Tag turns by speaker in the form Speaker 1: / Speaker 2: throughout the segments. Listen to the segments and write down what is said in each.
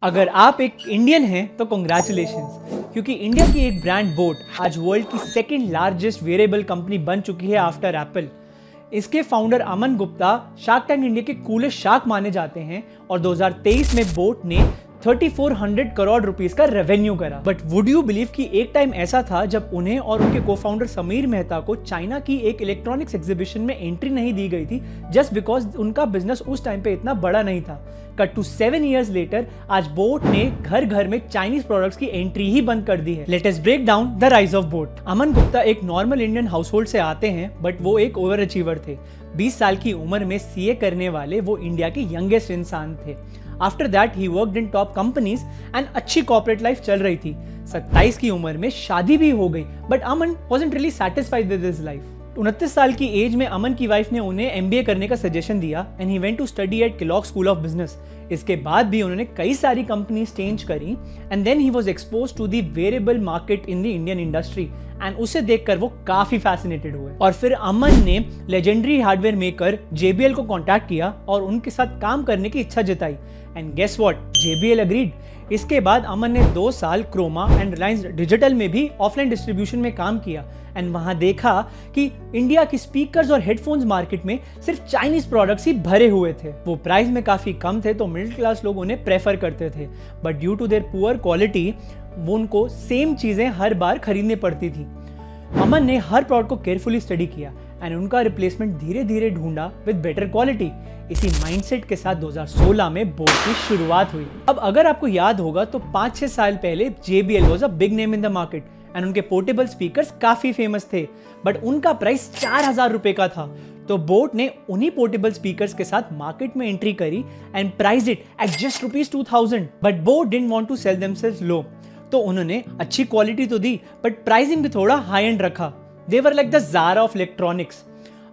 Speaker 1: अगर आप एक इंडियन हैं तो कॉन्ग्रेचुलेशंस, क्योंकि इंडिया की एक ब्रांड बोट आज वर्ल्ड की सेकंड लार्जेस्ट वेयरेबल कंपनी बन चुकी है आफ्टर एप्पल। इसके founder Aman Gupta shark tank India के कूलेस्ट शार्क माने जाते हैं और 2023 में बोट ने 3400 करोड़ रुपीस का रेवेन्यू करा। बट वुड यू बिलीव कि एक टाइम ऐसा था जब उन्हें और उनके को फाउंडर समीर मेहता को चाइना की एक इलेक्ट्रॉनिक्स एग्जीबिशन में एंट्री नहीं दी गई थी, जस्ट बिकॉज उनका बिजनेस उस टाइम पे इतना बड़ा नहीं था। कट टू 7 years लेटर आज बोट ने घर घर में चाइनीज प्रोडक्ट्स की एंट्री ही बंद कर दी है। Let us break down the rise of boAt. Aman Gupta एक नॉर्मल इंडियन हाउस होल्ड से आते हैं, बट वो एक ओवर अचीवर थे। 20 साल की उम्र में सीए करने वाले वो इंडिया के यंगेस्ट इंसान थे। After that he worked in top companies and अच्छी कॉर्पोरेट लाइफ चल रही थी। 27 की उम्र में शादी भी हो गई, but Aman wasn't really satisfied with his life। 29 साल की एज में अमन की वाइफ ने उन्हें एमबीए करने का सजेशन दिया and he went to study at Kellogg School of Business. इसके बाद भी उन्होंने कई सारी कंपनीज चेंज करी and then he was exposed to the variable market in the Indian industry and उसे देखकर वो काफी फैसिनेटेड हुए। और फिर अमन ने लेजेंडरी हार्डवेयर मेकर JBL को कांटेक्ट किया और उनके साथ काम करने की इच्छा जताई and guess what, JBL agreed. इसके बाद अमन ने 2 साल क्रोमा एंड रिलायंस डिजिटल में भी ऑफलाइन डिस्ट्रीब्यूशन में काम किया एंड वहां देखा कि इंडिया की स्पीकर्स और हेडफोन्स मार्केट में सिर्फ चाइनीज प्रोडक्ट्स ही भरे हुए थे। वो प्राइस में काफी कम थे तो मिडिल क्लास लोग उन्हें प्रेफर करते थे, but due to their poor quality वो उनको सेम चीजें हर बार खरीदनी पड़ती थी। अमन ने हर प्रोडक्ट को केयरफुली स्टडी किया एंड उनका रिप्लेसमेंट धीरे धीरे ढूंढा विद बेटर क्वालिटी। इसी माइंडसेट के साथ 2016 में बोट की शुरुआत हुई। अब अगर आपको याद होगा तो 5-6 साल पहले JBL was a big name in the market and उनके पोर्टेबल स्पीकर्स काफी फेमस थे, बट उनका प्राइस 4000 रुपए का था। तो बोट ने उन्हीं पोर्टेबल स्पीकर्स के साथ मार्केट में एंट्री करी and price it at just ₹2000। But boAt didn't want to sell themselves low, तो उन्होंने अच्छी क्वालिटी तो दी बट प्राइसिंग भी थोड़ा हाई एंड रखा। They were like the Zara of electronics.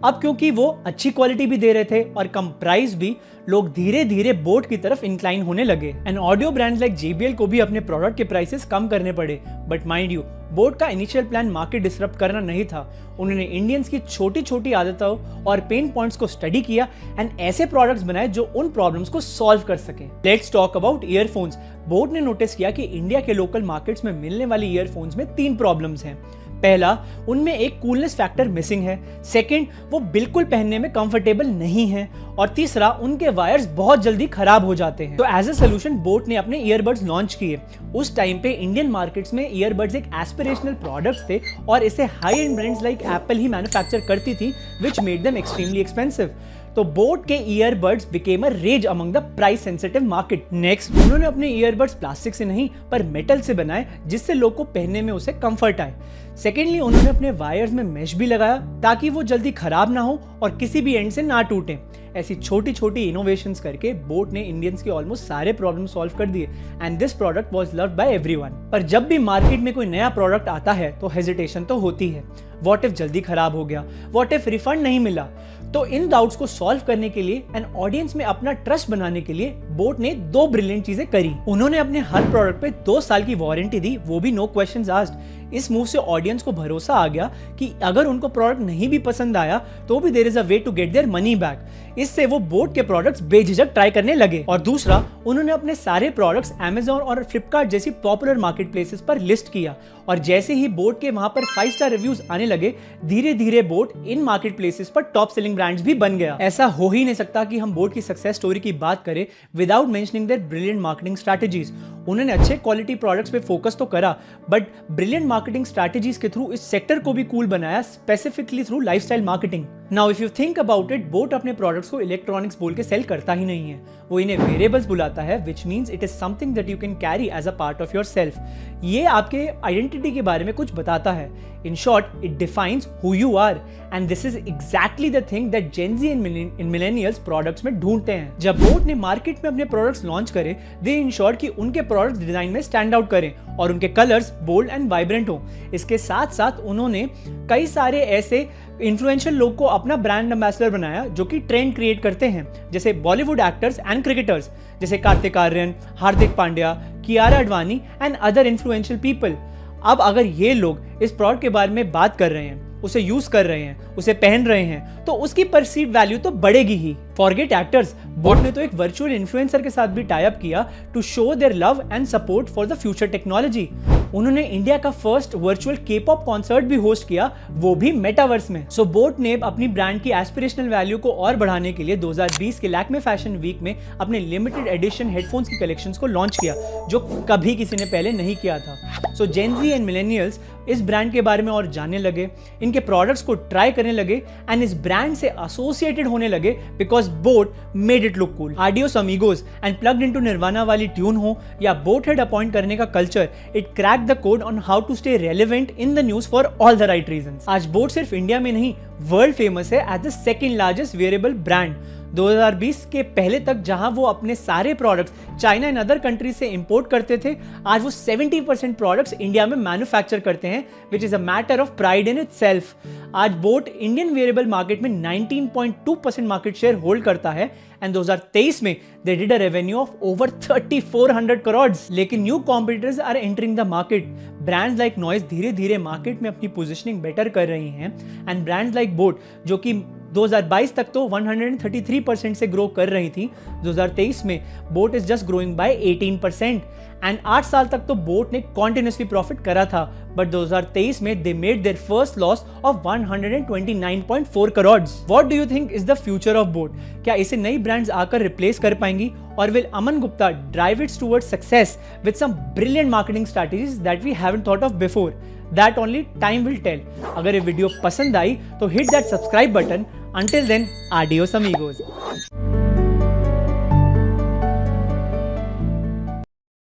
Speaker 1: अब क्योंकि वो अच्छी क्वालिटी भी दे रहे थे और कम प्राइस भी, लोग धीरे धीरे बोट की तरफ इंक्लाइन होने लगे and audio brands like JBL को भी अपने प्रोडक्ट के प्राइसेस कम करने पड़े। बट माइंड यू, बोट का इनिशियल प्लान मार्केट डिसरप्ट करना नहीं था। उन्होंने इंडियंस की छोटी छोटी आदतों और पेन पॉइंट्स को स्टडी किया एंड ऐसे प्रोडक्ट्स बनाए जो उन प्रॉब्लम्स को सॉल्व कर सके। Let's talk about earphones. Boat ने नोटिस किया कि इंडिया के लोकल मार्केट्स में मिलने वाली ईयरफोन्स में 3 प्रॉब्लम्स हैं। पहला, उनमें एक कूलनेस फैक्टर मिसिंग है। सेकंड, वो बिल्कुल पहनने में कंफर्टेबल नहीं है। और तीसरा, उनके वायर्स बहुत जल्दी खराब हो जाते हैं। तो एज ए सोल्यूशन बोट ने अपने ईयरबड्स लॉन्च किए। उस टाइम पे इंडियन मार्केट्स में ईयरबड्स एक एस्पिरेशनल प्रोडक्ट्स थे और इसे high end brands like Apple ही मैन्युफैक्चर करती थी, which made them extremely expensive. तो बोट के earbuds became a rage among the price sensitive market. Next, उन्होंने अपने ईयरबड्स प्लास्टिक से नहीं पर मेटल से बनाए, जिससे लोग को पहनने में उसे कंफर्ट आए। सेकेंडली, उन्होंने अपने वायर्स में मेश भी लगाया ताकि वो जल्दी खराब ना हो और किसी भी एंड से ना टूटे। ऐसी छोटी छोटी इनोवेशंस करके बोट ने इंडियंस के ऑलमोस्ट सारे प्रॉब्लम सॉल्व कर दिए and this product was loved by everyone. पर जब भी मार्केट में कोई नया प्रोडक्ट आता है तो हेजिटेशन तो होती है। व्हाट इफ जल्दी खराब हो गया, व्हाट इफ रिफंड नहीं मिला। तो इन डाउट्स को सॉल्व करने के लिए एंड ऑडियंस में अपना ट्रस्ट बनाने के लिए बोट ने 2 ब्रिलियंट चीजें करी। उन्होंने अपने हर प्रोडक्ट पे 2 साल की वारंटी दी, वो भी नो क्वेश्चंस आस्क्ड। इस मूव से ऑडियंस को भरोसा आ गया कि अगर उनको प्रोडक्ट नहीं भी पसंद आया तो भी there is a way to get their money back. इससे वो बोट के प्रोडक्ट्स बेझिझक ट्राई करने लगे। और दूसरा, उन्होंने अपने सारे प्रोडक्ट्स Amazon और फ्लिपकार्ट जैसी पॉपुलर मार्केट प्लेसेस पर लिस्ट किया और जैसे ही बोट के वहां पर 5 स्टार रिव्यूज आने लगे, धीरे धीरे बोट इन मार्केट प्लेसेस पर टॉप सेलिंग ब्रांड्स भी बन गया। ऐसा हो ही नहीं सकता कि हम बोट की सक्सेस स्टोरी की बात करें without mentioning their brilliant marketing strategies. उन्होंने अच्छे क्वालिटी प्रोडक्ट्स पे फोकस तो करा, बट ब्रिलियंट मार्केटिंग स्ट्रैटेजीज के थ्रू इस सेक्टर को भी कूल बनाया, specifically through lifestyle marketing. Now if you think about it, boAt अपने प्रोडक्ट्स को इलेक्ट्रॉनिक्स बोल के सेल करता ही नहीं है, वो इन्हें वेरिएबल्स बुलाता है, which means it is something that you can carry as a part of your self. ये आपके आइडेंटिटी के बारे में कुछ बताता है। In short, it defines who you are and this is exactly the thing that Gen Z and millennials products में ढूंढते हैं। जब बोट ने मार्केट में अपने प्रोडक्ट्स लॉन्च करे, दे इंश्योर कि उनके प्रोडक्ट्स डिजाइन में स्टैंड आउट करें और उनके कलर्स बोल्ड एंड वाइब्रेंट हो। इसके साथ साथ उन्होंने कई सारे ऐसे इन्फ्लुएंशियल लोग को अपना ब्रांड एम्बेसडर बनाया जो कि ट्रेंड क्रिएट करते हैं, जैसे बॉलीवुड एक्टर्स एंड क्रिकेटर्स जैसे Kartik Aaryan, Hardik Pandya, Kiara Advani and other influential people. अब अगर ये लोग इस प्रोडक्ट के बारे में बात कर रहे हैं उसे यूज कर रहे हैं, उसे पहन रहे हैं, तो उसकी परसीव वैल्यू तो बढ़ेगी ही। फॉरगेट एक्टर्स, बोट ने तो एक वर्चुअल इन्फ्लुएंसर के साथ भी टाई अप किया to show their love and support for the future technology. उन्होंने इंडिया का फर्स्ट वर्चुअल के-पॉप कॉन्सर्ट भी होस्ट किया, वो भी मेटावर्स में। सो बोट ने अपनी ब्रांड की एस्पिरेशनल वैल्यू को और बढ़ाने के लिए 2020 के लैक्मे फैशन वीक में अपने लिमिटेड एडिशन हेडफोन्स की कलेक्शंस को लॉन्च किया, जो कभी किसी ने पहले नहीं किया था। सो जेन ज़ी एंड मिलेनियल्स इस ब्रांड के बारे में और जानने लगे, इनके प्रोडक्ट्स को ट्राई करने लगे एंड इस ब्रांड से एसोसिएटेड होने लगे because boAt made it look cool. Adios amigos and plugged into Nirvana वाली ट्यून हो या बोट हेड अपॉइंट करने का culture, it crack the code on how to stay relevant in the news for all the right reasons. आज boAt सिर्फ India में नहीं, world famous है as the second largest wearable brand. 2020 के पहले तक जहां वो अपने सारे products China and other countries से इंपोर्ट करते थे, आज वो 70% प्रोडक्ट्स इंडिया में मैन्युफैक्चर करते हैं, which is a matter of pride in itself. आज बोट इंडियन वेयरेबल मार्केट में 19.2% मार्केट शेयर होल्ड करता है एंड 2023 में they did a revenue of over 3400 crore. लेकिन new competitors are entering the market. Brands like Noise धीरे धीरे market में अपनी पोजिशनिंग बेटर कर रही हैं एंड ब्रांड्स लाइक बोट, जो कि 2022 तक तो 133% से ग्रो कर रही थी, 2023 में boAt is just growing by 18% and 8 साल तक तो बोट ने कॉन्टिन्यूसली प्रॉफिट करा था, बट 2023 में they made their first loss of 129.4 crore. What do you think is the future of boAt? क्या इसे नई ब्रांड्स आकर रिप्लेस कर पाएंगी, और will Aman Gupta drive its towards success with some brilliant marketing strategies that we haven't thought of before? That only time will tell. अगर ये video पसंद आई तो hit that subscribe button. Until then, adios amigos.